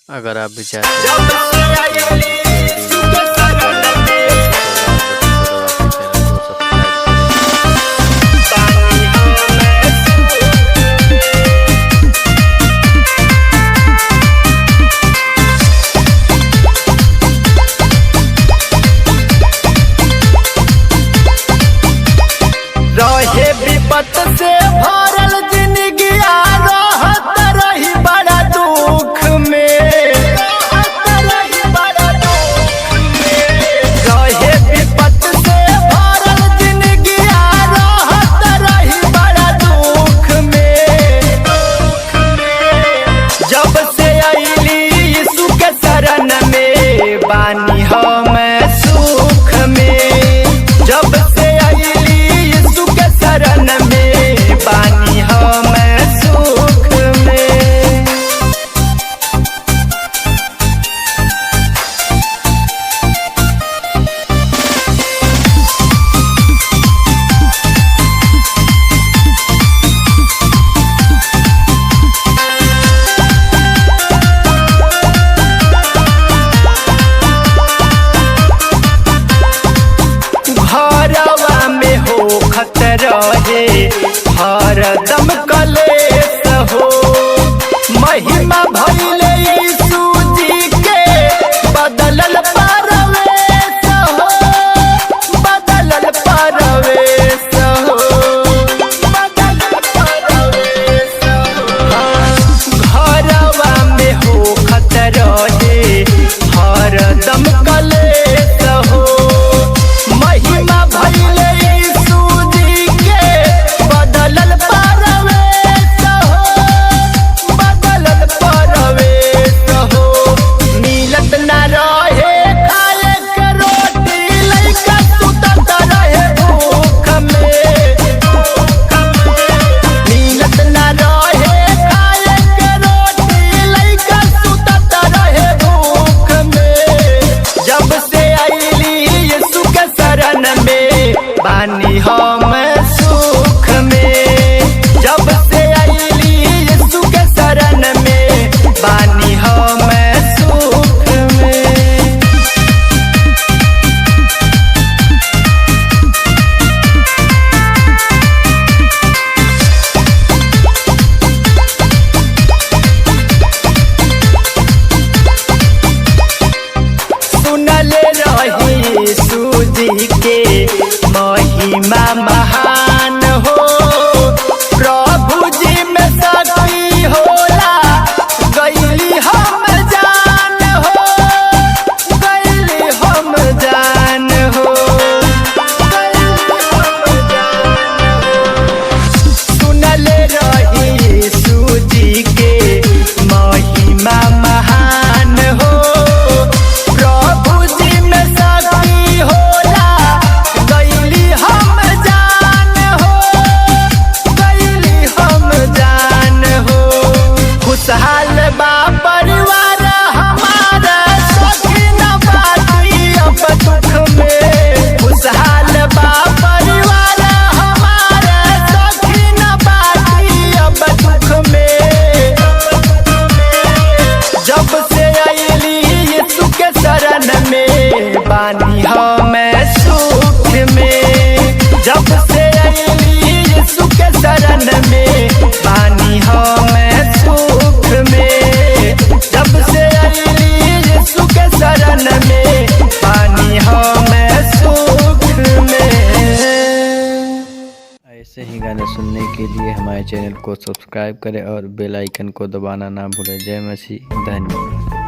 अगर आप भी चाहते हैं तो चैनल को सब्सक्राइब रहे विपत से भरल जिंदगिया रहत रही बड़ा दुख में। रहे विपत से भरल जिंदगिया रहत रही बड़ा दुख में। जब से अइली यीशु के शरण में बानी हम सुख में। जब से अइली यीशु के शरण में बानी हम सुख में। घरवा में हो खतरा है हरदम कलेश हो। महिमा भइले यीशु जी के बदलल परवेश हो। बदलल परवेश हो। बदलल परवेश हो। घरवा में हो खतरा है हरदम कलेश हो। महिमा भइले यीशु जी के बदलल परवेश हो। बदलल परवेश हो। मिलत ना रहे खाए के रोटी लइका सुतत रहे भूख में। मिलत ना रहे खाए के रोटी लइका सुतत रहे भूख में। जब से अइली यीशु के शरण में बानी हम सुख में। जब से अइली यीशु के शरण में बानी हम सुख में। सुनले रही सूजी के महिमा महान हो। प्रभु जी में शक्ति होला गइली हम जान हो। गइली हम जान हो। गइली हम जान हो। सुनले रही सूजी के महिमा महान हो। प्रभु जी में शक्ति होला गइली हम जान हो। गइली हम जान हो। खुशहाल बा परिवार हमारा सखी न बाटी अब दुख में। खुशहाल बा परिवार हमारा सखी न बाटी अब दुख में। जब से अइली यीशु के शरण में बानी हम सुख में। जब से अइली यीशु के शरण में बानी हम सुख में। जब से अइली यीशु के शरण में बानी हम सुख में। ऐसे ही गाने सुनने के लिए हमारे चैनल को सब्सक्राइब करें और बेल आइकन को दबाना ना भूलें। जय मसीह। धन्यवाद।